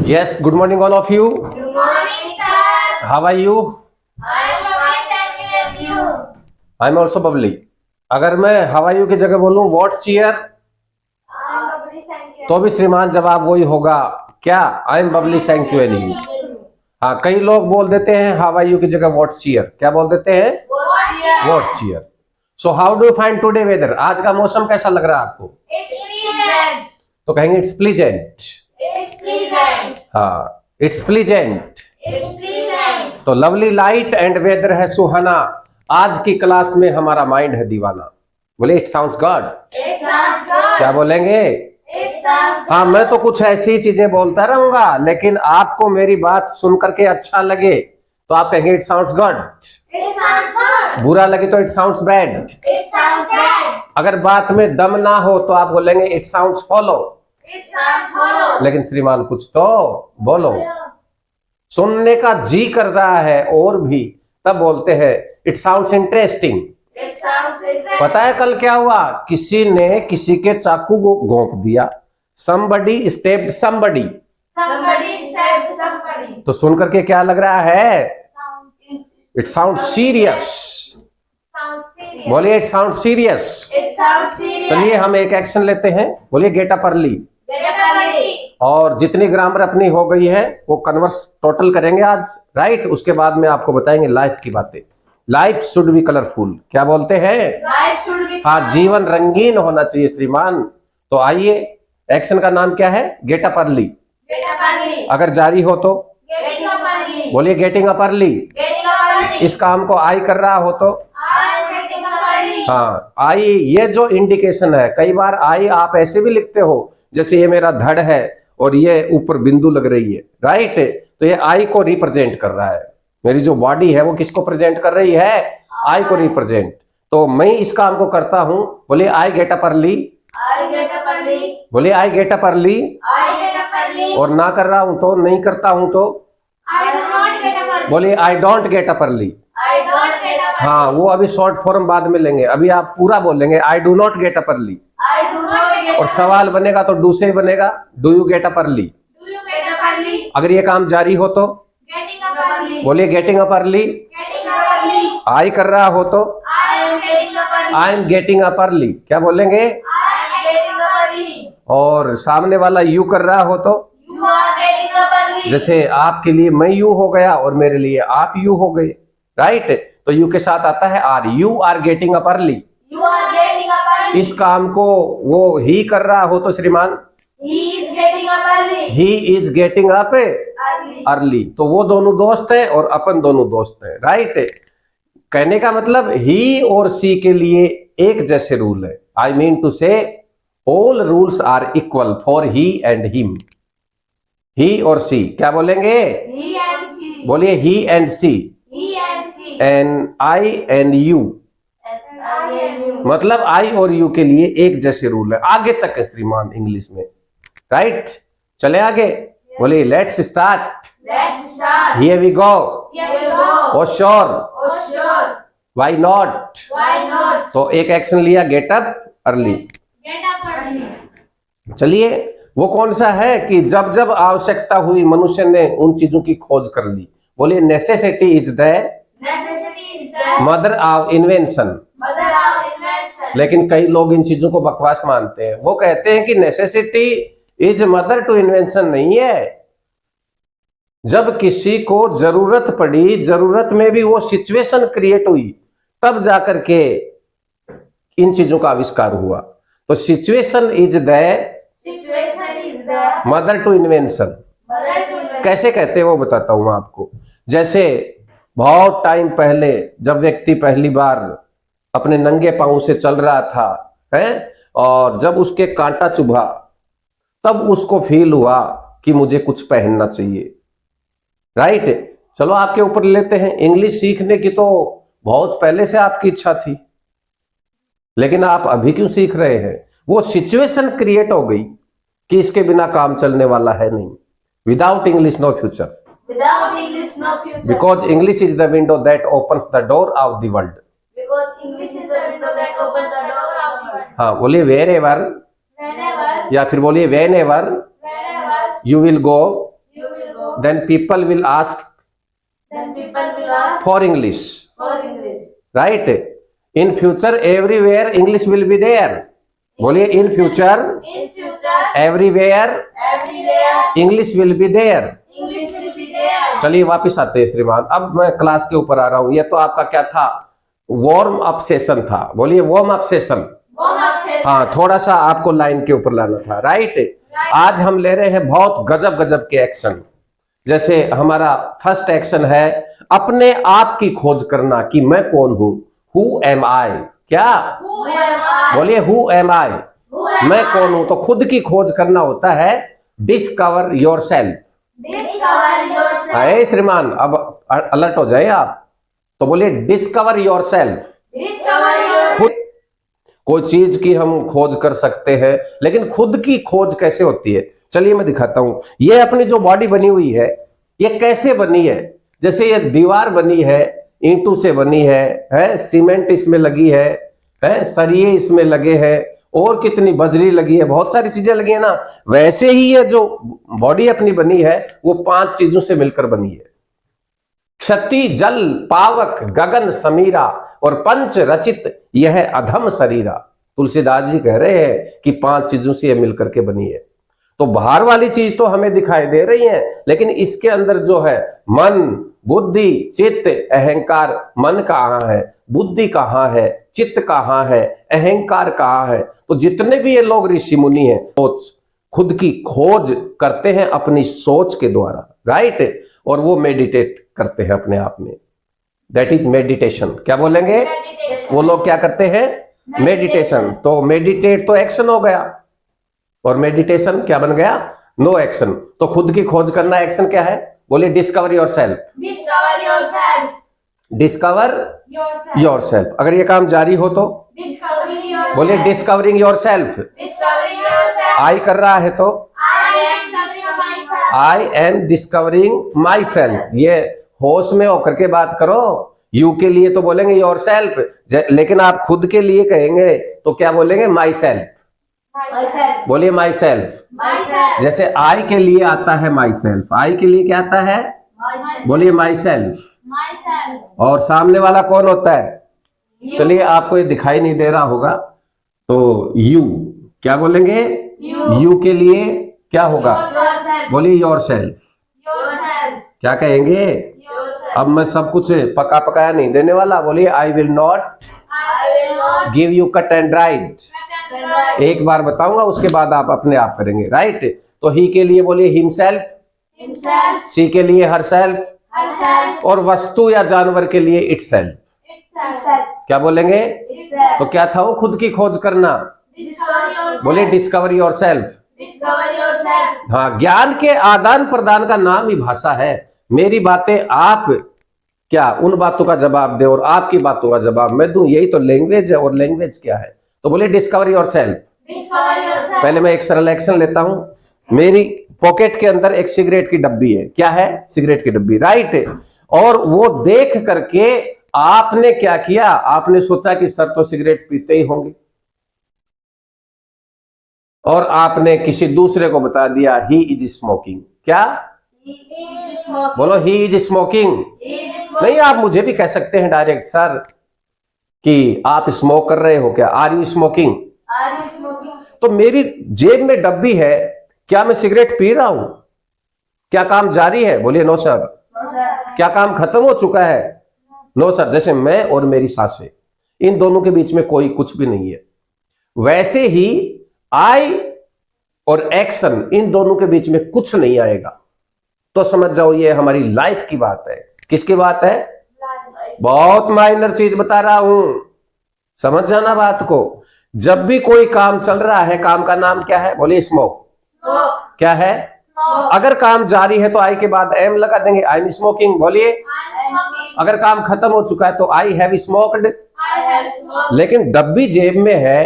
Yes, good morning all of you. Good morning, sir. How are you? I am fine, thank you. I'm also bubbly. अगर मैं how are you की जगह बोलूं what cheer, I am bubbly, thank you. तो भी श्रीमान जवाब वही होगा क्या? I'm bubbly thank you and you. हाँ, कई लोग बोल देते हैं how are you की जगह what cheer. क्या बोल देते हैं? What cheer. So how do you find today weather? आज का मौसम कैसा लग रहा है आपको? It's pleasant. तो कहेंगे it's pleasant. It's pleasant. हाँ, it's pleasant. It's pleasant. तो लवली लाइट एंड वेदर है सुहाना। आज की क्लास में हमारा माइंड है दीवाना। बोले it sounds good. It sounds good. क्या बोलेंगे? It sounds हाँ, मैं तो कुछ ऐसी चीजें बोलता रहूंगा, लेकिन आपको मेरी बात सुन करके अच्छा लगे तो आप कहेंगे it sounds good. It sounds good. बुरा लगे तो it sounds bad. It sounds bad. अगर बात में दम ना हो तो आप बोलेंगे it sounds hollow. It sounds hollow. लेकिन श्रीमान कुछ तो बोलो। सुनने का जी कर रहा है और भी, तब बोलते हैं it sounds interesting. It sounds interesting. पता है कल क्या हुआ? किसी ने किसी के चाकू को घोंप दिया। somebody stabbed somebody। Somebody stabbed somebody. तो सुन करके क्या लग रहा है? It sound serious. Sounds serious. बोलिए it sound serious. It sounds serious. चलिए हम एक एक्शन लेते हैं। बोलिए gate up early. Get up early. और जितनी ग्रामर अपनी हो गई है वो कन्वर्स टोटल करेंगे आज, राइट? उसके बाद में आपको बताएंगे लाइफ की बातें। Life should be colourful. क्या बोलते हैं? Life should be हाँ, जीवन रंगीन होना चाहिए श्रीमान। तो आइए, एक्शन का नाम क्या है? Gate up early. Get up early. अगर जारी हो तो Getting up early. बोलिए getting up early. Getting up early. इस काम को आई कर रहा हो तो I am getting up early. हाँ, आई ये जो इंडिकेशन है, कई बार आई आप ऐसे भी लिखते हो जैसे ये मेरा धड़ है और ये ऊपर बिंदु लग रही है, राइट? तो ये आई को रिप्रेजेंट कर रहा है। मेरी जो बॉडी है वो किसको प्रेजेंट कर रही है? आई को रिप्रेजेंट। तो मैं इस काम को करता हूं। बोलिए I get up early. I get up early. बोलिए I get up early. I get up early. और ना कर रहा हूं तो, नहीं करता हूं तो I do not get up early. बोलिए I don't get up early. I don't get up early. हाँ, वो अभी शॉर्ट फॉर्म बाद में लेंगे, अभी आप पूरा बोलेंगे आई do not gate up early. I do not get और up. सवाल बनेगा तो डू से ही बनेगा, do you get up early. Do you get up early? अगर ये काम जारी हो तो Getting up early. बोलिए getting up early. Getting up early. आई कर रहा हो तो I am getting up early. I am getting up early. क्या बोलेंगे? I am getting up early. और सामने वाला यू कर रहा हो तो You are getting up early. जैसे आपके लिए मैं यू हो गया और मेरे लिए आप यू हो गए, राइट? तो यू के साथ आता है are. You are getting up early. You are getting up early. इस काम को वो ही कर रहा हो तो श्रीमान He is getting up early. He is getting up Early. Early. तो वो दोनों दोस्त हैं और अपन दोनों दोस्त हैं, राइट? कहने का मतलब ही और सी के लिए एक जैसे रूल है। I mean to say all rules are equal for he and him. He और सी। क्या बोलेंगे? He and she. बोलिए he and she He and she. And I and you. And I and you. मतलब आई और you के लिए एक जैसे रूल है। आगे तक है श्रीमान इंग्लिश में, राइट? चले आगे। बोलिए let's start. Let's start. Here we go. Here we go. Oh sure. Oh sure. Why not? Why not? तो एक एक्शन लिया get up early. Get up early. चलिए, वो कौन सा है कि जब जब आवश्यकता हुई मनुष्य ने उन चीजों की खोज कर ली। बोलिए necessity is the Necessity is the mother of invention. mother of invention. लेकिन कई लोग इन चीजों को बकवास मानते हैं। वो कहते हैं कि necessity is mother to invention नहीं है। जब किसी को जरूरत पड़ी, जरूरत में भी वो सिचुएशन क्रिएट हुई, तब जाकर के इन चीजों का आविष्कार हुआ। तो situation is the Situation is the mother to invention. mother to invention. कैसे कहते हैं वो बताता हूं मैं आपको। जैसे बहुत टाइम पहले जब व्यक्ति पहली बार अपने नंगे पांव से चल रहा था, है, और जब उसके कांटा चुभा, तब उसको फील हुआ कि मुझे कुछ पहनना चाहिए, राइट? चलो आपके ऊपर लेते हैं। इंग्लिश सीखने की तो बहुत पहले से आपकी इच्छा थी, लेकिन आप अभी क्यों सीख रहे हैं? वो सिचुएशन क्रिएट हो गई कि इसके बिना काम चलने वाला है नहीं। Without English no future. Without English, no future. Because English is the window that opens the door of the world. Because English is the window that opens the door of the world. हाँ, बोलिए where ever, Whenever, या फिर बोलिए when ever whenever you will go you then people will ask then people will ask for English, for English. right? In future everywhere English will be there. बोलिए in future In future, everywhere everywhere, English will be there. English will be there. चलिए वापस आते हैं श्रीमान, अब मैं class के ऊपर आ रहा हूं। ये तो आपका क्या था, वार्म अप सेशन था। बोलिए warm up session. Warm up session. हाँ, थोड़ा सा आपको लाइन के ऊपर लाना था, राइट। आज हम ले रहे हैं बहुत गजब गजब के एक्शन। जैसे हमारा फर्स्ट एक्शन है अपने आप की खोज करना कि मैं कौन हूं। हु एम आई, क्या Who am I? बोलिए who am I, Who am मैं I? कौन हूं। तो खुद की खोज करना होता है discover yourself. Discover yourself. अरे श्रीमान अब अलर्ट हो जाए आप, तो बोलिए discover yourself. Discover yourself. खुद कोई चीज की हम खोज कर सकते हैं, लेकिन खुद की खोज कैसे होती है, चलिए मैं दिखाता हूं। ये अपनी जो बॉडी बनी हुई है ये कैसे बनी है। जैसे ये दीवार बनी है, ईंटों से बनी है, सीमेंट इसमें लगी है, सरिये इसमें लगे हैं, और कितनी बजरी लगी है, बहुत सारी चीजें लगी है ना। वैसे ही ये जो बॉडी अपनी बनी है वो 5 चीजों से मिलकर बनी है। क्षति जल पावक गगन समीरा और पंच रचित यह अधम शरीरा। तुलसीदास जी कह रहे हैं कि 5 चीजों से यह मिलकर के बनी है। तो बाहर वाली चीज तो हमें दिखाई दे रही है, लेकिन इसके अंदर जो है मन, बुद्धि, चित्त, अहंकार। मन कहाँ है, बुद्धि कहाँ है, चित्त कहाँ है, अहंकार कहाँ है। तो जितने भी ये लोग ऋषि मुनि हैं सोच खुद की खोज करते हैं अपनी सोच के द्वारा, राइट। और वो मेडिटेट करते हैं अपने आप में, दैट इज मेडिटेशन। क्या बोलेंगे, वो लोग क्या करते हैं, मेडिटेशन। तो मेडिटेट तो एक्शन हो गया, और मेडिटेशन क्या बन गया, नो एक्शन। तो खुद की खोज करना एक्शन क्या है, बोलिए discover yourself. Discover yourself. Discover Yourself. Your self. अगर ये काम जारी हो तो Discovering yourself. बोलिए discovering your self. Discovering yourself. आई कर रहा है तो I am discovering myself. I am discovering my self. ये होश में होकर के बात करो। यू के लिए तो बोलेंगे योर सेल्फ, लेकिन आप खुद के लिए कहेंगे तो क्या बोलेंगे, माई सेल्फ। Myself. बोलिए माई सेल्फ। Myself. जैसे आई के लिए आता है माई सेल्फ, आई के लिए क्या आता है, Myself. बोलिए माई सेल्फ। Myself. और सामने वाला कौन होता है, You. चलिए आपको ये दिखाई नहीं दे रहा होगा, तो यू क्या बोलेंगे, You. यू के लिए क्या होगा, Yourself. बोलिए योर सेल्फ। Yourself. क्या कहेंगे, Yourself. अब मैं सब कुछ पका पकाया नहीं देने वाला, बोलिए I will not I will not give you cut and right. cut and dry. एक बार बताऊंगा उसके बाद आप अपने आप करेंगे, राइट। तो ही के लिए बोलिए हिमसेल्फ, Himself. सी के लिए हर सेल्फ, Herself. और वस्तु या जानवर के लिए इट सेल्फ। Itself. क्या बोलेंगे, Itself. तो क्या था वो खुद की खोज करना, Discover yourself. बोलिए discover yourself. Discover yourself. हाँ, ज्ञान के आदान प्रदान का नाम ही भाषा है। मेरी बातें आप क्या उन बातों का जवाब दे और आपकी बातों का जवाब मैं दूं, यही तो लैंग्वेज है। और लैंग्वेज क्या है, तो बोलिए discover yourself. Discover yourself. पहले मैं एक सरल एक्शन लेता हूं। मेरी पॉकेट के अंदर एक सिगरेट की डब्बी है, क्या है, सिगरेट की डब्बी, राइट। और वो देख करके आपने क्या किया, आपने सोचा कि सर तो सिगरेट पीते ही होंगे, और आपने किसी दूसरे को बता दिया ही इज स्मोकिंग। क्या He is smoking. बोलो, he is smoking. He is smoking. नहीं, आप मुझे भी कह सकते हैं डायरेक्ट, सर कि आप स्मोक कर रहे हो क्या, are you smoking. Are you smoking? तो मेरी जेब में डब्बी है, क्या मैं सिगरेट पी रहा हूं, क्या काम जारी है, बोलिए नो सर। No, sir. क्या काम खत्म हो चुका है, नो सर। जैसे मैं और मेरी सांसें, इन दोनों के बीच में कोई कुछ भी नहीं है, वैसे ही आई और एक्शन, इन दोनों के बीच में कुछ नहीं आएगा। तो समझ जाओ ये हमारी लाइफ की बात है। किसकी बात है, बहुत माइनर चीज बता रहा हूं, समझ जाना बात को। जब भी कोई काम चल रहा है, काम का नाम क्या है, बोलिए स्मोक। Smoke. क्या है, Smoke. अगर काम जारी है तो आई के बाद एम लगा देंगे, आई एम स्मोकिंग। बोलिए, I am smoking. अगर काम खत्म हो चुका है तो I have smoked. I have smoked. लेकिन डब्बी जेब में है,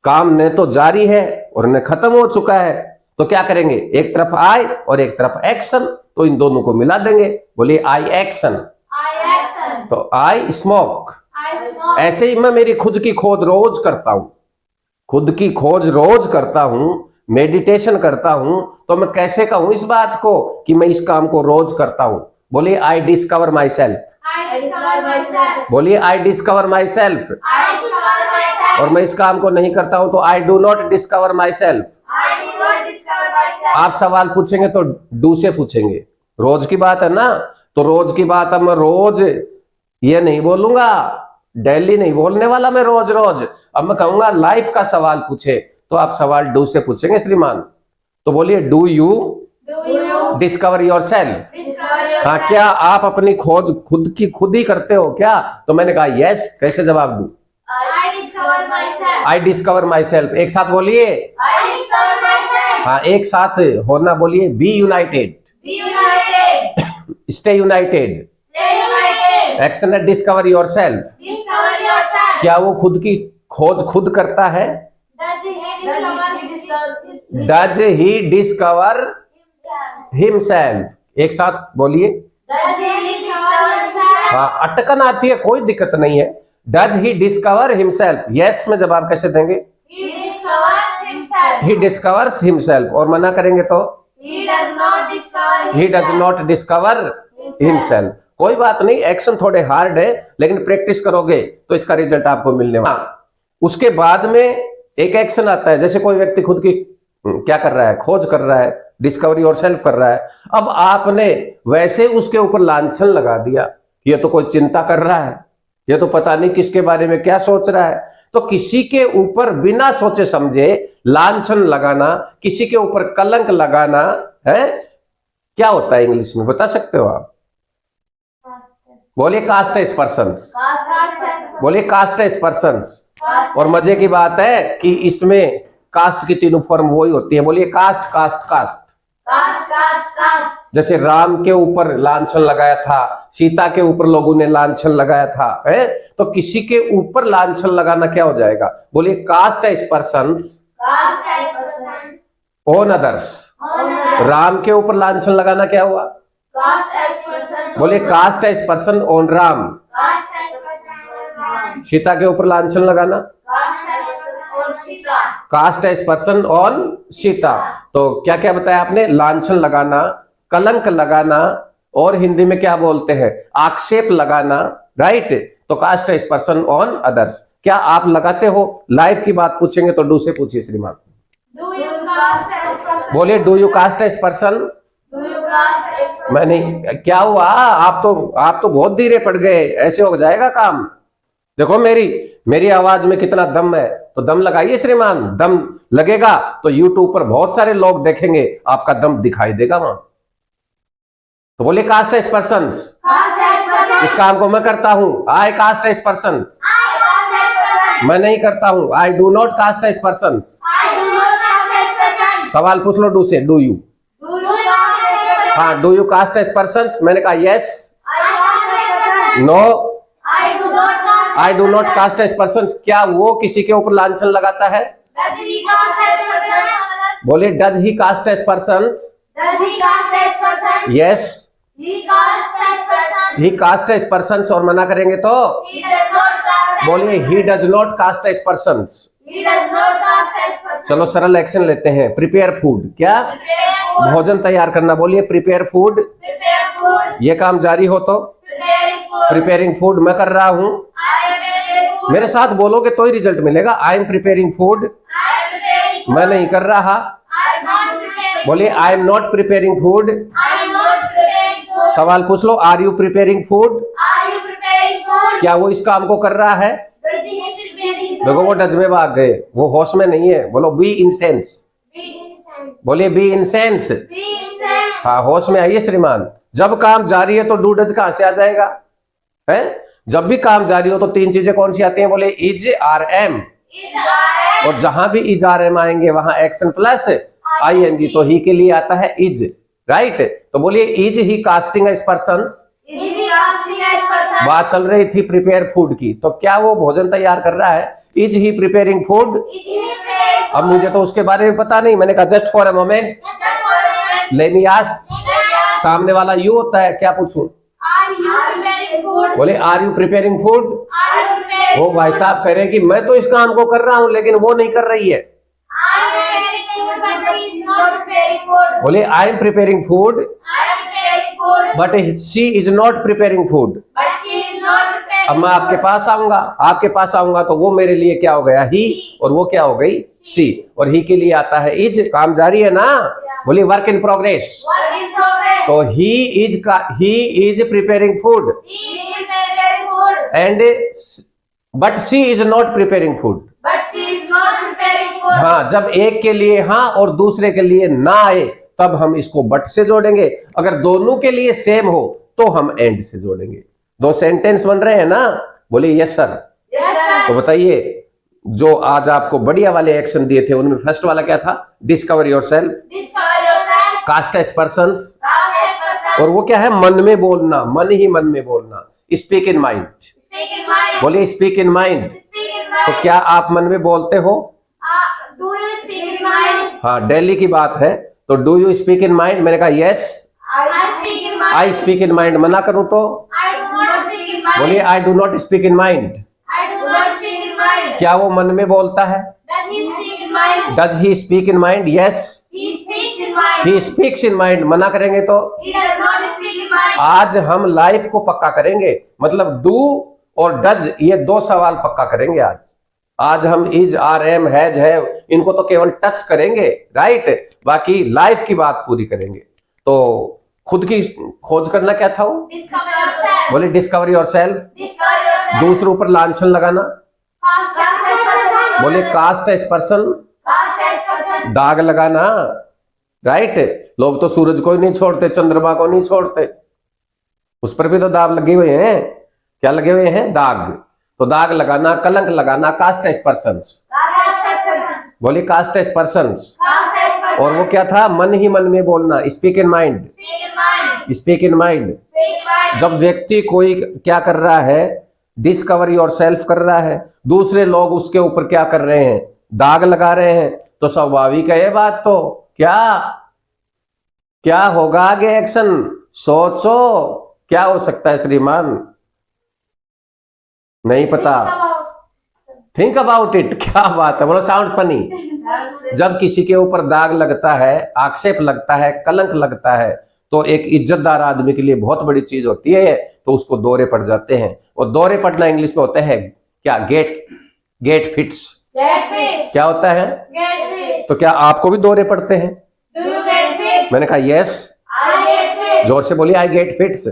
काम न तो जारी है और न खत्म हो चुका है, तो क्या करेंगे, एक तरफ आई और एक तरफ एक्शन, तो इन दोनों को मिला देंगे, बोलिए आई एक्शन। I action. तो आई स्मोक। I smoke. ऐसे ही मैं मेरी खुद की खोज रोज करता हूं, खुद की खोज रोज करता हूं। मेडिटेशन करता हूं तो मैं कैसे कहूं इस बात को कि मैं इस काम को रोज करता हूं? बोलिए I discover my self. I discover myself. बोलिए I discover my self. I discover myself. और मैं इस काम को नहीं करता हूं तो आई do not discover my self. I do not discover myself. आप सवाल पूछेंगे तो डू से पूछेंगे। रोज की बात है ना, तो रोज की बात अब मैं रोज ये नहीं बोलूंगा, डेली नहीं बोलने वाला मैं रोज रोज। अब मैं कहूंगा लाइफ का सवाल पूछे तो आप सवाल डू से पूछेंगे श्रीमान। तो बोलिए do you Do you discover yourself. discover हाँ, yourself? क्या आप अपनी खोज खुद ही करते हो क्या? तो मैंने कहा यस। कैसे जवाब दूं? I discover myself. I discover my self. एक साथ बोलिए। I discover myself. हाँ, एक साथ होना बोलिए। Be united, Be united. Stay united, Stay united. Action है discover yourself. Discover yourself. क्या वो खुद की खोज खुद करता है? Does he does he discover himself? Discover Himself. Himself. एक साथ बोलिए। Does he discover himself? हाँ, अटकन आती है, कोई दिक्कत नहीं है। Does he discover himself. Yes में जवाब कैसे देंगे? He discovers himself. He discovers himself. और मना करेंगे तो He does not discover himself. He does not discover himself. कोई बात नहीं, एक्शन थोड़े हार्ड है लेकिन प्रैक्टिस करोगे तो इसका रिजल्ट आपको मिलने वाला। उसके बाद में एक एक्शन आता है, जैसे कोई व्यक्ति खुद की क्या कर रहा है, खोज कर रहा है, डिस्कवरी और सेल्फ कर रहा है। अब आपने वैसे उसके ऊपर लांछन लगा दिया, ये तो कोई चिंता कर रहा है, ये तो पता नहीं किसके बारे में क्या सोच रहा है। तो किसी के ऊपर बिना सोचे समझे लांछन लगाना, किसी के ऊपर कलंक लगाना है, क्या होता है इंग्लिश में बता सकते हो आप? बोलिए कास्ट एस्पर्शंस। बोलिए कास्ट एस्पर्शंस। और मजे की बात है कि इसमें कास्ट की तीनों फॉर्म वही होती है। बोलिए कास्ट कास्ट कास्ट। जैसे राम के ऊपर लांछन लगाया था, सीता के ऊपर लोगों ने लांछन लगाया था, है? तो किसी के ऊपर लांछन लगाना क्या हो जाएगा? बोलिए कास्ट एस्पर्शंस ऑन अदर्स। राम के ऊपर लांछन लगाना क्या हुआ? बोलिए कास्ट एस्पर्शन ऑन राम। सीता के ऊपर लांछन लगाना कास्ट एस्पर्शन ऑन सीता। तो क्या क्या बताया आपने? लांछन लगाना, कलंक लगाना, और हिंदी में क्या बोलते हैं? आक्षेप लगाना, राइट? तो कास्ट एस्पर्शन ऑन अदर्स। क्या आप लगाते हो? लाइफ की बात पूछेंगे तो डू से पूछिए श्रीमान। बोलिए डू यू कास्ट एस्पर्शन। मैं नहीं, क्या हुआ? आप तो बहुत धीरे पड़ गए, ऐसे हो जाएगा काम। देखो मेरी आवाज में कितना दम है, तो दम लगाइए श्रीमान। दम लगेगा तो यूट्यूब पर बहुत सारे लोग देखेंगे, आपका दम दिखाई देगा वहां। तो बोलिए कास्ट एस्पर्शंस। इस काम को मैं करता हूं, आई कास्ट एस्पर्शंस। मैं नहीं करता हूं, I do not cast aspersions. सवाल पूछ लो डू से। Do you? हाँ, डू यू कास्ट एस्पर्शंस? मैंने कहा yes, no, I do not cast aspersions. क्या वो किसी के ऊपर लांछन लगाता है? बोलिए does he cast aspersions? Yes, he cast aspersions. और मना करेंगे तो बोलिए he does not cast aspersions. चलो सरल एक्शन लेते हैं। Prepare food. क्या? भोजन तैयार करना। बोलिए प्रिपेयर फूड। ये काम जारी हो तो प्रिपेयरिंग फूड मैं कर रहा हूं। मेरे साथ बोलोगे तो ही रिजल्ट मिलेगा। I am preparing food. मैं नहीं कर रहा। बोलिए I am not preparing food. सवाल पूछ लो, आर यू प्रिपेयरिंग फूड? क्या वो इस काम को कर रहा है? देखो वो डज में भाग गए, वो होश में नहीं है। बोलो बी इन सेंस। बोलिए बी इन सेंस। हाँ, होश में आइए श्रीमान। जब काम जारी है तो डू डज कहां से आ जाएगा? है? जब भी काम जारी हो तो तीन चीजें कौन सी आती हैं? बोले इज, आर, एम। और जहां भी इज, आर, एम आएंगे वहां एक्शन प्लस आईएनजी, तो ही के लिए आता है इज, राइट? तो बोलिए इज ही कास्टिंग एस्पर्शंस। बात चल रही थी प्रिपेयर फूड की, तो क्या वो भोजन तैयार कर रहा है? Is he preparing food? अब मुझे तो उसके बारे में पता नहीं, मैंने कहा just for a moment let me ask. सामने वाला यू होता है, क्या पूछूं? बोले आर यू प्रिपेयरिंग फूड? वो भाई साहब कह रहे हैं कि मैं तो इस काम को कर रहा हूं लेकिन वो नहीं कर रही है। preparing food. बोले I am preparing food I am preparing food. But she is not preparing food. But she is not preparing अब मैं आपके food. पास आऊंगा, आपके पास आऊंगा तो वो मेरे लिए क्या हो गया ही, और वो क्या हो गई सी, और ही के लिए आता है इज। काम जारी है ना, बोलिए work in progress. Work in progress. तो he is preparing food He is preparing food. And but she is not preparing food. But she is not preparing food. हाँ, जब एक के लिए हाँ और दूसरे के लिए ना आए तब हम इसको बट से जोड़ेंगे। अगर दोनों के लिए सेम हो तो हम एंड से जोड़ेंगे। दो सेंटेंस बन रहे हैं ना, बोलिए यस सर। Yes, sir. तो बताइए, जो आज आपको बढ़िया वाले एक्शन दिए थे उनमें फर्स्ट वाला क्या था? Discover yourself, Discover yourself. Cast aspersions, Cast aspersions. और वो क्या है? मन में बोलना, मन ही मन में बोलना। Speak in mind, Speak in mind. बोलिए speak in mind. Speak in तो mind. क्या आप मन में बोलते हो? Do you speak in mind? हाँ, दिल्ली की बात है तो do you speak in mind? मैंने कहा yes I speak in mind. I speak in mind. मना करूं तो I do not speak in mind. बोलिए I do not speak in mind. I do not speak in mind. क्या वो मन में बोलता है? Does he speak in mind? Does he speak in mind? Yes He speaks in mind. He speaks in mind. मना करेंगे तो He does not speak in mind. आज हम लाइफ को पक्का करेंगे, मतलब डू और डज ये दो सवाल पक्का करेंगे आज हम इज आर एम हैज है इनको तो केवल टच करेंगे, राइट, बाकी लाइफ की बात पूरी करेंगे। तो खुद की खोज करना क्या था वो? Discover yourself. बोले डिस्कवर योरसेल्फ। Discover yourself. दूसरे ऊपर लांछन लगाना, Cast aspersions. बोले कास्ट एस्पर्सन, Cast aspersions. दाग लगाना, राइट। लोग तो सूरज को ही नहीं छोड़ते, चंद्रमा को नहीं छोड़ते, उस पर भी तो दाग लगे हुए हैं। क्या लगे हुए हैं? दाग। तो दाग लगाना, कलंक लगाना, कास्ट एस्पर्सन्स, Cast aspersions. बोले कास्ट एस्पर्सन्स। Cast aspersions. और वो क्या था? मन ही मन में बोलना, speak in mind, Speak in mind. Speak in mind. Speak in mind. जब व्यक्ति कोई क्या कर रहा है? डिस्कवर योरसेल्फ कर रहा है, दूसरे लोग उसके ऊपर क्या कर रहे हैं? दाग लगा रहे हैं, तो स्वाभाविक है ये बात। तो क्या होगा आगे एक्शन? सोचो, क्या हो सकता है श्रीमान? नहीं पता। Think about it. क्या बात है, बोलो साउंड फनी। जब किसी के ऊपर दाग लगता है, आक्षेप लगता है, कलंक लगता है, तो एक इज्जतदार आदमी के लिए बहुत बड़ी चीज होती है, तो उसको दौरे पड़ जाते हैं। और दौरे पड़ना इंग्लिश में होता है क्या? Get fits. Get fit. क्या होता है? Get fit. तो क्या आपको भी दौरे पड़ते हैं? Do you get fit? मैंने कहा यस। I get fit. जोर से बोलिए I get fits. I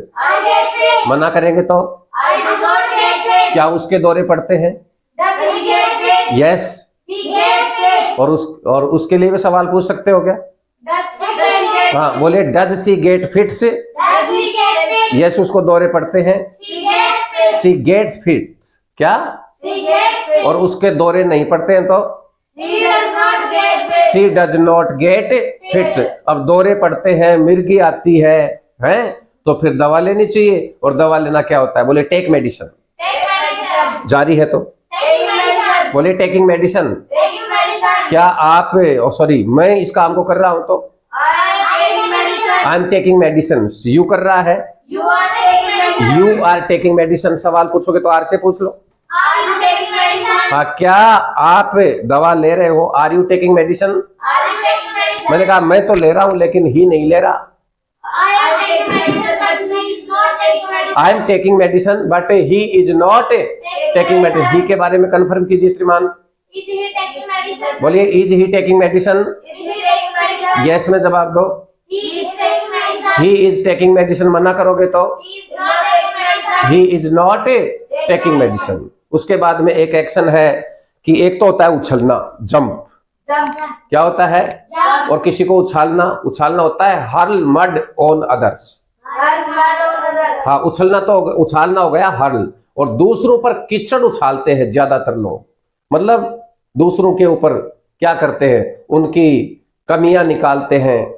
get fit. मना करेंगे तो I do not get fit. क्या उसके दौरे पड़ते हैं? Does he get fit? Yes. He gets fit. और उसके लिए भी सवाल पूछ सकते हो क्या? Does she get fit? हाँ, बोले does she get fits. Does he get fit? Yes, उसको दौरे पड़ते हैं। She gets fit. She gets fits. क्या? She gets fit. और उसके दौरे नहीं पड़ते हैं तो She does not get fit. She does not get fits. अब दौरे पड़ते हैं, मिर्गी आती है, हैं? तो फिर दवा लेनी चाहिए, और दवा लेना क्या होता है? बोले टेक मेडिसिन। Take medicine. जारी है तो Take medicine. बोले टेकिंग मेडिसिन। Taking medicine. क्या आप सॉरी मैं इस काम को कर रहा हूं तो I am taking medicine. I am taking medicine. You कर रहा है, You are taking medicine. You are taking medicine. सवाल पूछोगे तो आर से पूछ लो। Are you taking medicine? हाँ, क्या आप दवा ले रहे हो? Are you taking medicine. Are you taking medicine? मैंने कहा मैं तो ले रहा हूं लेकिन ही नहीं ले रहा। I am taking medicine, but he is not taking medicine. I am taking medicine but he is not taking medicine. He के बारे में कंफर्म कीजिए श्रीमान। Is he taking medicine? बोलिए is he taking medicine. Is he taking medicine? Yes में जवाब दो। He is taking medicine. He is taking medicine मना करोगे तो He is not taking medicine. He is not taking medicine. उसके बाद में एक एक्शन है कि एक तो होता है उछलना, जंप। Jump. क्या होता है? Jump. और किसी को उछालना होता है hurl mud on others. Hurl mud on others. हाँ, उछालना हो गया हर्ल। और दूसरों पर कीचड़ उछालते हैं ज्यादातर लोग, मतलब दूसरों के ऊपर क्या करते हैं? उनकी कमियां निकालते हैं।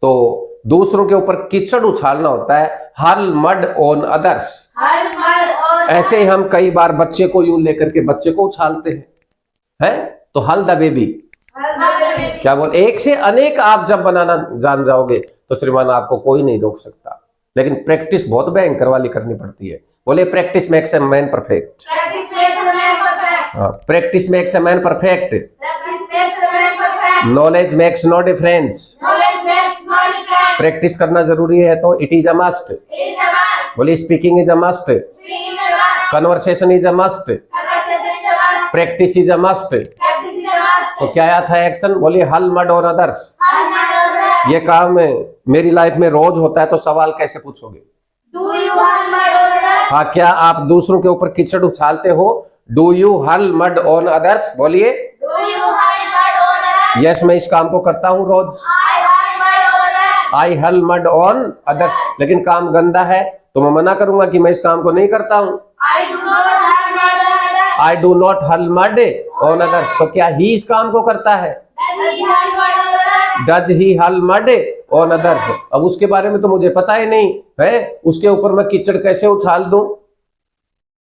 तो दूसरों के ऊपर कीचड़ उछालना होता है hurl mud on others. Hurl mud on ऐसे ही हम कई बार बच्चे को यूं लेकर के बच्चे को उछालते हैं, तो हल the baby. Hurl mud on baby. क्या बोल? एक से अनेक आप जब बनाना जान जाओगे तो श्रीमान आपको कोई नहीं रोक सकता, लेकिन प्रैक्टिस बहुत भयंकर वाली करनी पड़ती है। बोले practice makes a man perfect. Practice makes a man perfect. Practice makes a man perfect. Practice makes a man perfect. Knowledge makes no difference. Practice करना जरूरी है तो it is a must. It is a must. बोलिए speaking is a must, Speaking is a must. Conversation is a must, Conversation is a must. Practice is a must. Practice is a must. तो क्या आया था action? बोलिए हल mud और others. Hard mud. ये काम मेरी लाइफ में रोज होता है, तो सवाल कैसे पूछोगे? Do you hard mud on others? हाँ, क्या आप दूसरों के ऊपर कीचड़ उछालते हो? डू यू हल मड ऑन अदर्स? बोलिए Do you hard mud on others? Yes, मैं इस काम को करता हूँ रोज। I hard mud on others. आई हल मड ऑन अदर्स, लेकिन काम गंदा है तो मैं मना करूंगा कि मैं इस काम को नहीं करता हूँ। I do not hard mud on others. I do not hurl mud on others, तो क्या ही इस काम को करता है? Does he hard mud on others? Does he हल मड ऑन अदर्स। अब उसके बारे में तो मुझे पता ही नहीं है, उसके ऊपर मैं कीचड़ कैसे उछाल दूं?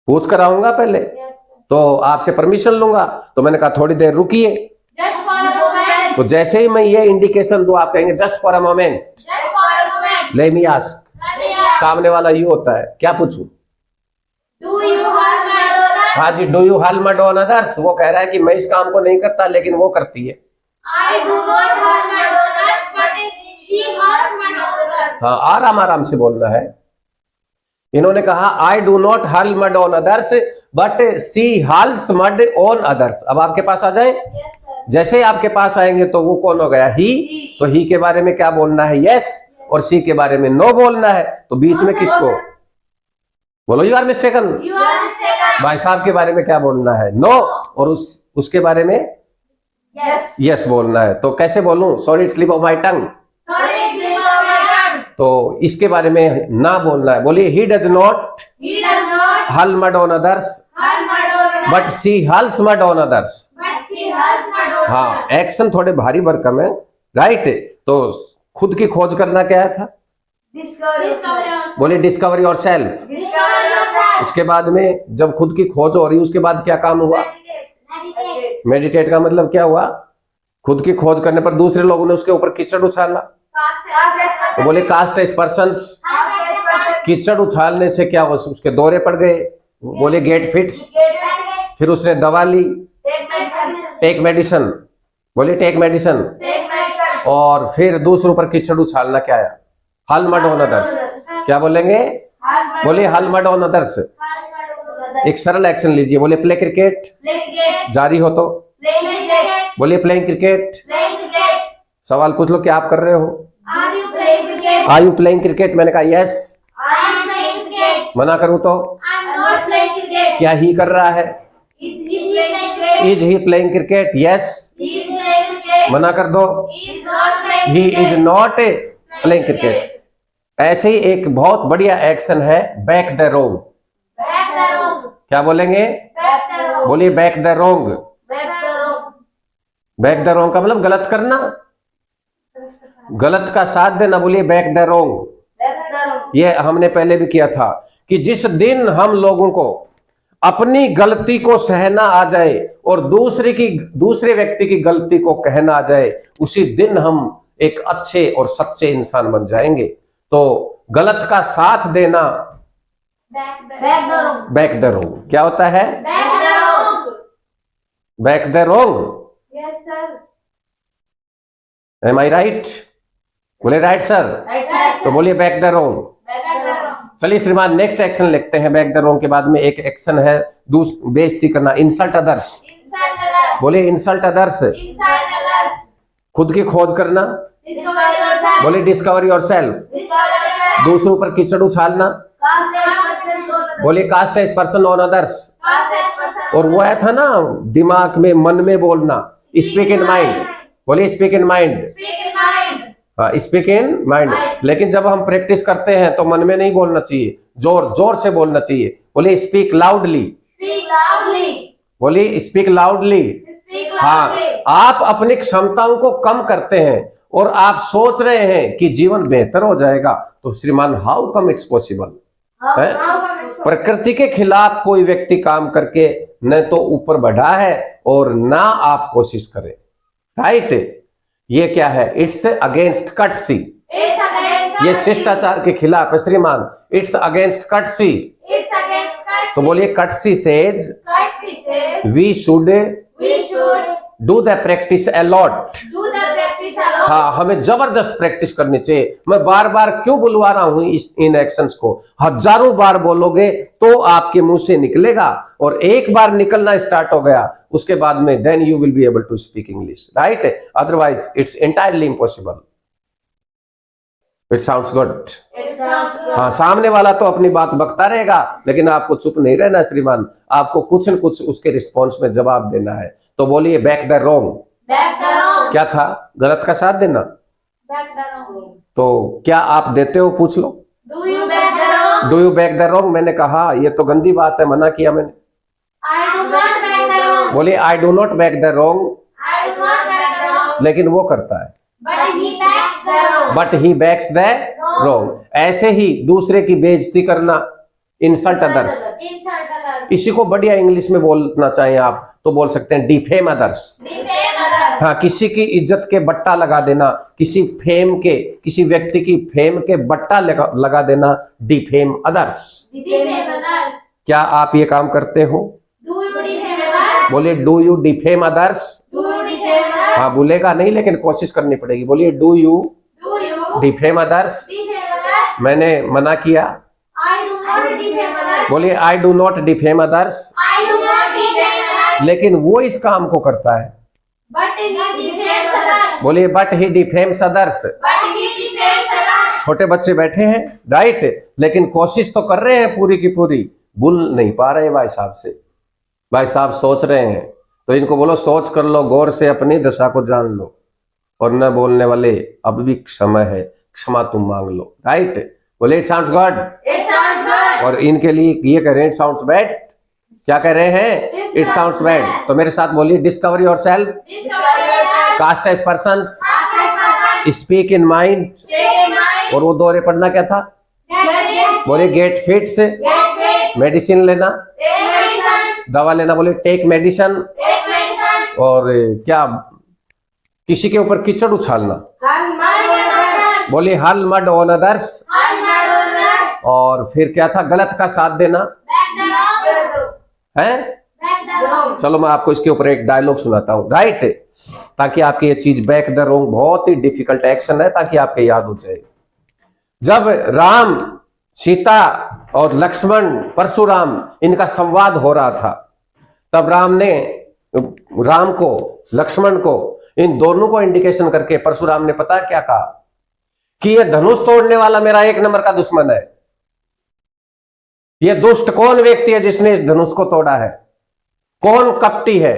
पूछ कर आऊंगा पहले, तो आपसे परमिशन लूंगा। तो मैंने कहा थोड़ी देर रुकिए। Just for a moment. तो जैसे ही मैं ये इंडिकेशन दूं, आप कहेंगे just for a moment, Just for a moment. Let me ask. Let me ask. सामने वाला यू होता है, क्या पूछूं? Do you hard mud on others? हाँ जी, डू यू हल मड ऑन अदर्स। वो कह रहा है कि मैं इस काम को नहीं करता, लेकिन वो करती है। I do not hard mud on others, but she hards mud on others. हाँ, आराम आराम से बोलना है। इन्होंने कहा I do not hurl mud on others but she hurls mud on others. अब आपके पास आ जाए, Yes, sir. जैसे ही आपके पास आएंगे तो वो कौन हो गया? ही। तो ही के बारे में क्या बोलना है? यस। और सी के बारे में नो बोलना है। तो बीच में किसको? बोलो you are mistaken. You are mistaken. भाई साहब के बारे में क्या बोलना है? नो। और उसके बारे में Yes. यस बोलना है। तो कैसे बोलूं? Sorry, slip of my tongue. Sorry, it's slip of my tongue. तो इसके बारे में ना बोलना है। बोलिए he does not He does not hurl mud on others hard mud on others, but she hurls mud on others. but she hards mud on हाँ, others. एक्शन थोड़े भारी भरकम है, राइट। तो खुद की खोज करना क्या था? Discover yourself. बोलिए discover yourself. Discover yourself. उसके बाद में जब खुद की खोज हो रही, उसके बाद क्या काम हुआ? Meditate. मेडिटेट का मतलब क्या हुआ? खुद की खोज करने पर दूसरे लोगों ने उसके ऊपर कीचड़ उछाला, तो बोले कास्ट एस्पर्शंस। कीचड़ उछालने से क्या हुआ? उसके दौरे पड़ गए, बोले गेट फिट्स। फिर उसने दवा ली, टेक मेडिसिन। बोले टेक मेडिसिन। और फिर दूसरों पर कीचड़ उछालना क्या है? हल मड ऑन अदर्स। क्या बोलेंगे? बोले हल मड ऑन अदर्स। एक सरल एक्शन लीजिए। बोले प्ले क्रिकेट। जारी हो तो बोलिए प्लेइंग क्रिकेट। सवाल पूछ लो, क्या आप कर रहे हो? Are you playing cricket? मैंने कहा यस। मना करूं तो क्या ही कर रहा है? Is he playing cricket? Yes. मना कर दो, ही इज नॉट प्लेइंग क्रिकेट। ऐसे ही एक बहुत बढ़िया एक्शन है बैक द रोंग। क्या बोलेंगे? बोलिए back the wrong. Back the रोंग का मतलब गलत करना, गलत का साथ देना। बोलिए बैक द रोंग। ये हमने पहले भी किया था कि जिस दिन हम लोगों को अपनी गलती को सहना आ जाए और दूसरे व्यक्ति की गलती को कहना आ जाए, उसी दिन हम एक अच्छे और सच्चे इंसान बन जाएंगे। तो गलत का साथ देना बैक द रोंग। क्या होता है? Back the wrong. Am I right? बोले राइट सर। तो बोलिए बैक द रोंग। चलिए श्रीमान नेक्स्ट एक्शन लिखते हैं। बैक द रोंग के बाद में एक एक्शन है बेइज्जती करना, इंसल्ट अदर्स। बोलिए इंसल्ट अदर्स। खुद की खोज करना, बोलिए डिस्कवर योरसेल्फ। दूसरों पर कीचड़ उछालना, बोलिए cast aspersion on others. और वो आया था ना दिमाग में, मन में बोलना, स्पीक इन माइंड। बोलिए स्पीक इन माइंड। हाँ, स्पीक इन माइंड। लेकिन जब हम प्रैक्टिस करते हैं तो मन में नहीं बोलना चाहिए, जोर जोर से बोलना चाहिए। बोलिए स्पीक लाउडली। बोलिए स्पीक लाउडली। हाँ, आप अपनी क्षमताओं को कम करते हैं और आप सोच रहे हैं कि जीवन बेहतर हो जाएगा, तो श्रीमान हाउ कम इट्स पॉसिबल? प्रकृति के खिलाफ कोई व्यक्ति काम करके न तो ऊपर बढ़ा है और ना आप कोशिश करें, राइट? ये क्या है? It's against courtesy. ये शिष्टाचार के खिलाफ है श्रीमान। It's against courtesy. तो बोलिए courtesy says we should do the practice a lot हाँ, हमें जबरदस्त प्रैक्टिस करनी चाहिए। मैं बार बार क्यों बुलवा रहा हूं इन एक्शंस को? हजारों बार बोलोगे तो आपके मुंह से निकलेगा, और एक बार निकलना स्टार्ट हो गया उसके बाद में then you will be able to speak English, right? Otherwise it's entirely impossible. It sounds good. हाँ, सामने वाला तो अपनी बात बकता रहेगा, लेकिन आपको चुप नहीं रहना श्रीमान, आपको कुछ न कुछ उसके रिस्पॉन्स में जवाब देना है। तो बोलिए बैक द रोंग। क्या था? गलत का साथ देना। तो क्या आप देते हो? पूछ लो। Do you back the wrong? मैंने कहा ये तो गंदी बात है, मना किया मैंने। बोलिए I do not back the wrong, लेकिन वो करता है। But he backs the wrong. ऐसे ही दूसरे की बेइज्जती करना, इंसल्ट अदर्स। इसी को बढ़िया इंग्लिश में बोलना चाहिए आप तो बोल सकते हैं डिफेम अदर्स। हाँ, किसी की इज्जत के बट्टा लगा देना, किसी व्यक्ति की फेम के बट्टा लगा देना, डिफेम अदर्स। क्या आप ये काम करते हो? बोलिए डू यू डिफेम अदर्स। हाँ, बोलेगा नहीं लेकिन कोशिश करनी पड़ेगी। बोलिए डू यू डिफेम अदर्स। मैंने मना किया। बोलिए I do not defame others. लेकिन वो इस काम को करता है। बोलिए बट ही डिफेम्स अदर्स। छोटे बच्चे बैठे हैं, राइट, लेकिन कोशिश तो कर रहे हैं पूरी की पूरी, भूल नहीं पा रहे भाई साहब से। भाई साहब सोच रहे हैं तो इनको बोलो सोच कर लो, गौर से अपनी दशा को जान लो, और न बोलने वाले अब भी समय है, क्षमा तुम मांग लो, राइट? बोले इट साउंड्स गुड। और इनके लिए ये कह रहे हैं इट साउंड्स बैड। क्या कह रहे हैं? It sounds bad. तो मेरे साथ बोलिए discover yourself, cast aspersions, speak in mind, और वो दोहरे पढ़ना क्या था? बोले गेट फिट्स, मेडिसिन लेना, दवा लेना, बोले टेक मेडिसिन, और क्या किसी के ऊपर कीचड़ उछालना, बोले हल मड ऑन अदर्स, और फिर क्या था? गलत का साथ देना है। चलो मैं आपको इसके ऊपर एक डायलॉग सुनाता हूं, राइट, ताकि आपकी ये चीज बैक द रोंग बहुत ही डिफिकल्ट एक्शन है, ताकि आपके याद हो जाए। जब राम, सीता और लक्ष्मण, परशुराम, इनका संवाद हो रहा था, तब राम को, लक्ष्मण को, इन दोनों को इंडिकेशन करके परशुराम ने पता क्या कहा? कि ये धनुष तोड़ने वाला मेरा एक नंबर का दुश्मन है। ये दुष्ट कौन व्यक्ति है जिसने इस धनुष को तोड़ा है? कौन कपटी है?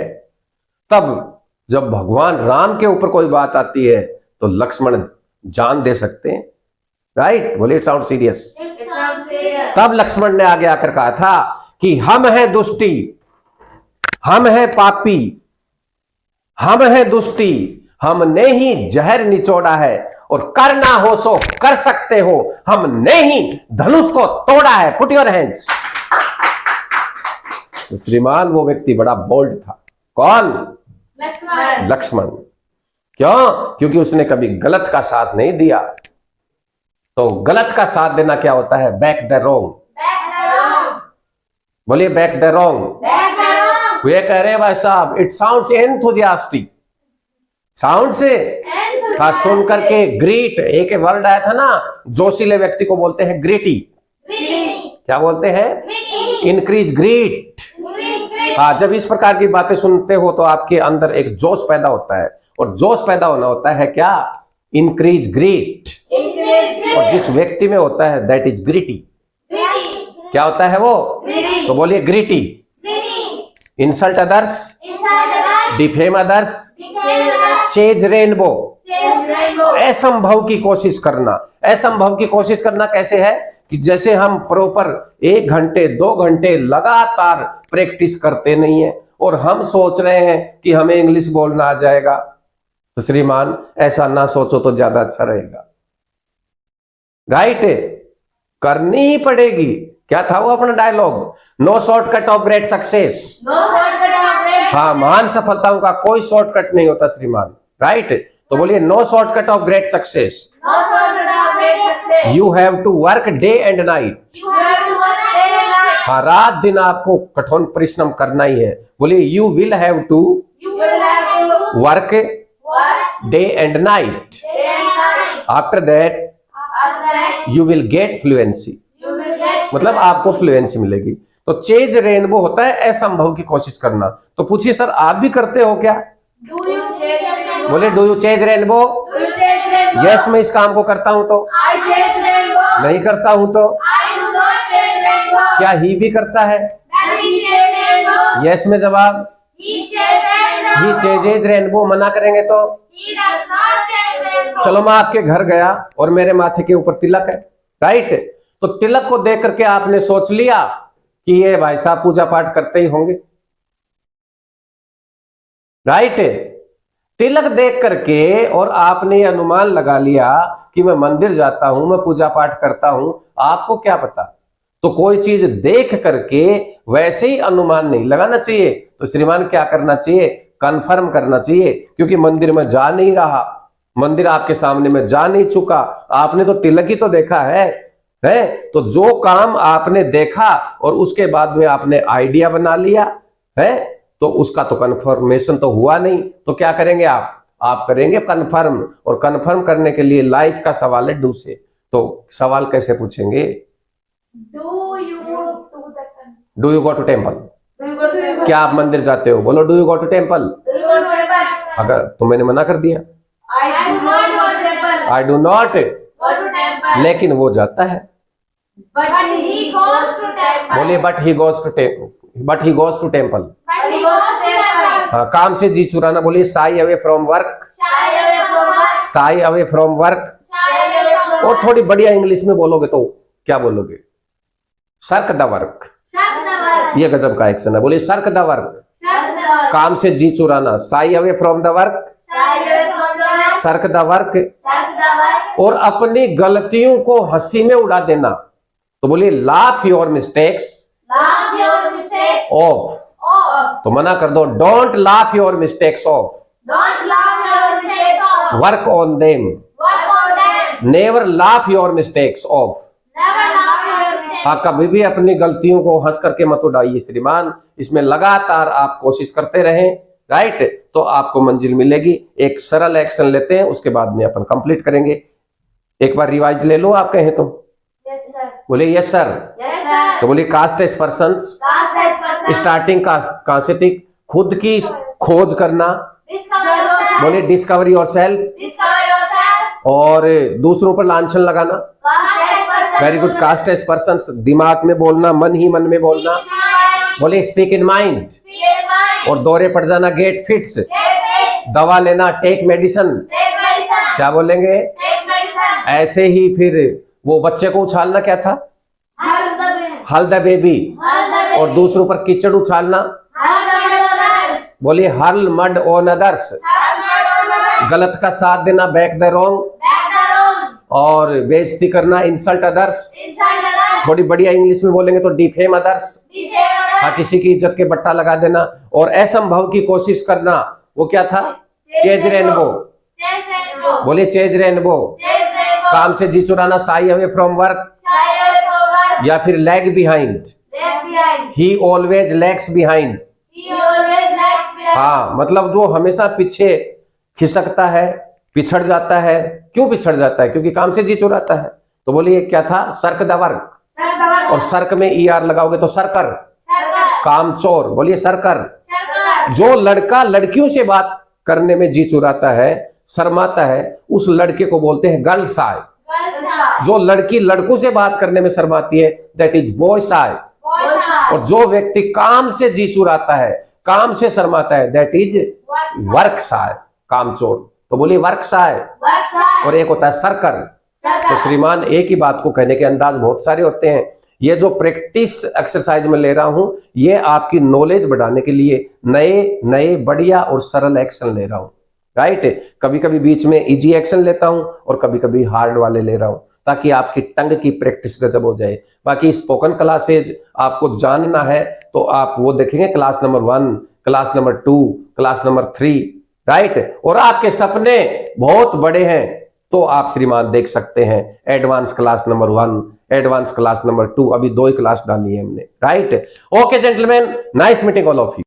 तब जब भगवान राम के ऊपर कोई बात आती है तो लक्ष्मण जान दे सकते हैं, राइट? बोले इट साउंड सीरियस। तब लक्ष्मण ने आगे आकर कहा था कि हम हैं दुष्टी, हम हैं पापी, हम हैं दुष्टी, हमने ही जहर निचोड़ा है, और करना हो सो कर सकते हो, हमने ही धनुष को तोड़ा है। Put your hands. श्रीमान वो व्यक्ति बड़ा बोल्ड था। कौन? लक्ष्मण। क्यों? क्योंकि उसने कभी गलत का साथ नहीं दिया। तो गलत का साथ देना क्या होता है? बैक द रोंग। बोलिए बैक द रोंग। ये कह रहे हैं भाई साहब इट साउंड्स एंथुसियास्टिक, साउंड से हाँ सुन करके ग्रीट, एक वर्ड आया था ना, जोशीले व्यक्ति को बोलते हैं ग्रीटी। क्या बोलते हैं? Increase greet. हाँ, जब इस प्रकार की बातें सुनते हो तो आपके अंदर एक जोश पैदा होता है, और जोश पैदा होना होता है क्या? Increase greet. और जिस व्यक्ति में होता है दैट इज ग्रीटी। क्या होता है वो? तो बोलिए gritty. Insult others, defame others, chase rainbow. असंभव की कोशिश करना। असंभव की कोशिश करना कैसे है? कि जैसे हम प्रॉपर 1 घंटे 2 घंटे लगातार प्रैक्टिस करते नहीं है, और हम सोच रहे हैं कि हमें इंग्लिश बोलना आ जाएगा। तो श्रीमान ऐसा ना सोचो तो ज्यादा अच्छा रहेगा, राइट? करनी ही पड़ेगी। क्या था वो अपना dialogue? No shortcut of great success. हाँ, महान सफलताओं का कोई शॉर्टकट नहीं होता श्रीमान, राइट? तो बोलिए no shortcut of great success. You have to work day and night. हाँ, रात दिन आपको कठोर परिश्रम करना ही है। बोलिए you will have to work day and night. day and night. After that After that, you will get fluency. you will get मतलब आपको फ्लुएंसी मिलेगी। तो चेज रेनबो होता है असंभव की कोशिश करना। तो पूछिए सर आप भी करते हो क्या? Do you chase rainbow? बोले do you chase rainbow? Do you chase rainbow? Yes मैं इस काम को करता हूं तो। I chase rainbow. नहीं करता हूं तो। I do not chase rainbow. क्या ही भी करता है? Does he chase rainbow? Yes में जवाब। He chases rainbow. He चेजेज rainbow मना करेंगे तो। He does not chase rainbow. चलो मैं आपके घर गया और मेरे माथे के ऊपर तिलक है, राइट? तो तिलक को देख करके आपने सोच लिया कि ये भाई साहब पूजा पाठ करते ही होंगे, राइट? तिलक देख करके और आपने ये अनुमान लगा लिया कि मैं मंदिर जाता हूं, मैं पूजा पाठ करता हूं। आपको क्या पता? तो कोई चीज देख करके वैसे ही अनुमान नहीं लगाना चाहिए। तो श्रीमान क्या करना चाहिए? कंफर्म करना चाहिए, क्योंकि मंदिर में जा नहीं रहा, मंदिर आपके सामने में जा नहीं चुका, आपने तो तिलक ही तो देखा है। तो जो काम आपने देखा और उसके बाद में आपने आइडिया बना लिया है, तो उसका तो कंफर्मेशन तो हुआ नहीं। तो क्या करेंगे आप करेंगे कंफर्म, और कंफर्म करने के लिए लाइफ का सवाल है डू से। तो सवाल कैसे पूछेंगे? Do you to the temple? Do you go to temple? Do you go to temple? क्या आप मंदिर जाते हो? बोलो do you go to temple. Do you go to temple? अगर तो मैंने मना कर दिया, I do not go to temple. I do not, Go to temple. लेकिन वो जाता है। But he goes to temple. बोलिए but he goes to temple. But he goes to temple. हाँ, काम से जी चुराना। बोलिए Sai away from work, Shy away from work. Sai away from work. Shy away from और work. थोड़ी बढ़िया इंग्लिश में बोलोगे तो क्या बोलोगे? Shirk the work. Shut the work. ये गजब का एक्शन है। बोलिए shirk the work, Shut the work. काम से जी चुराना। Shy away from the work, Shy away from the work. Shirk the work. Shut the work. और अपनी गलतियों को हंसी में उड़ा देना। तो बोलिए laugh your mistakes Laugh your mistakes of. off. तो मना कर दो, don't laugh your mistakes of, Don't laugh your mistakes off. Work on them. Work on them. Never laugh your mistakes of. Never laugh your mistakes. हाँ, कभी भी अपनी गलतियों को हंस करके मत उड़ाइए श्रीमान। इसमें लगातार आप कोशिश करते रहें, राइट? तो आपको मंजिल मिलेगी। एक सरल एक्शन लेते हैं, उसके बाद में अपन कंप्लीट करेंगे। एक बार रिवाइज ले लो आप कहें तो। Yes, sir. बोले यस सर। Yes, sir. तो बोलिए cast aspersions, Cast as person. Starting का कहां से थी? खुद की खोज करना। Discover yourself. बोलिए डिस्कवर योरसेल्फ, Discover yourself. और दूसरों पर लांछन लगाना। Cast as person. Very good. Cast aspersions, दिमाग में बोलना, मन ही मन में बोलना। बोलिए speak in mind, Speak in mind. और दौरे पड़ जाना, गेट फिट्स। Get fixed. दवा लेना, टेक मेडिसिन। Take medicine. क्या बोलेंगे? Take medicine. ऐसे ही फिर वो बच्चे को उछालना क्या था? Hold the baby. हल the baby. Hold the baby. और दूसरों पर कीचड़ उछालना। Hold the others. बोलिए हल mud on others. Hold the others. गलत का साथ देना, back the wrong. Back the wrong. और बेइज्जती करना, इंसल्ट अदर्स। Insult others. थोड़ी बढ़िया इंग्लिश में बोलेंगे तो डिफेम अदर्स। Defame हाँ, others. किसी की इज्जत के बट्टा लगा देना। और असंभव की कोशिश करना, वो क्या था? Chase rainbow. Chase rainbow. बोलिए चेज रेनबो। Chase rainbow. काम से जी चुराना, shy away from work, Shy away from work. या फिर lag behind. Left behind. He always lags behind. He always lags behind. हाँ, मतलब जो हमेशा पीछे खिसकता है, पिछड़ जाता है। क्यों पिछड़ जाता है? क्योंकि काम से जी चुराता है। तो बोलिए क्या था? Shirk the work. Shut the work. और सर्क में ER लगाओगे तो सरकर, Circle. काम चोर। बोलिए सरकर। Circle. जो लड़का लड़कियों से बात करने में जी चुराता है, शर्माता है, उस लड़के को बोलते हैं गर्ल साय। Girl side. जो लड़की लड़कों से बात करने में शर्माती है, that is boy Sai. Boy side. और जो व्यक्ति काम से जी चुराता है, काम से शर्माता है, दैट इज वर्क साय, काम चोर। तो बोलिए वर्क साय। Work side. और एक होता है सरकर। तो Circle. श्रीमान एक ही बात को कहने के अंदाज बहुत सारे होते हैं। ये जो प्रैक्टिस एक्सरसाइज में ले रहा हूं, ये आपकी नॉलेज बढ़ाने के लिए नए नए बढ़िया और सरल एक्शन ले रहा हूं, राइट? कभी कभी बीच में इजी एक्शन लेता हूं और कभी कभी हार्ड वाले ले रहा हूं, ताकि आपकी टंग की प्रैक्टिस गजब हो जाए। बाकी स्पोकन क्लासेज आपको जानना है तो आप वो देखेंगे, class number 1, class number 2, class number 3, right? और आपके सपने बहुत बड़े हैं तो आप श्रीमान देख सकते हैं advance class number 1, advance class number 2। अभी 2 ही क्लास डाली है हमने, right? Okay gentleman, nice meeting all of you.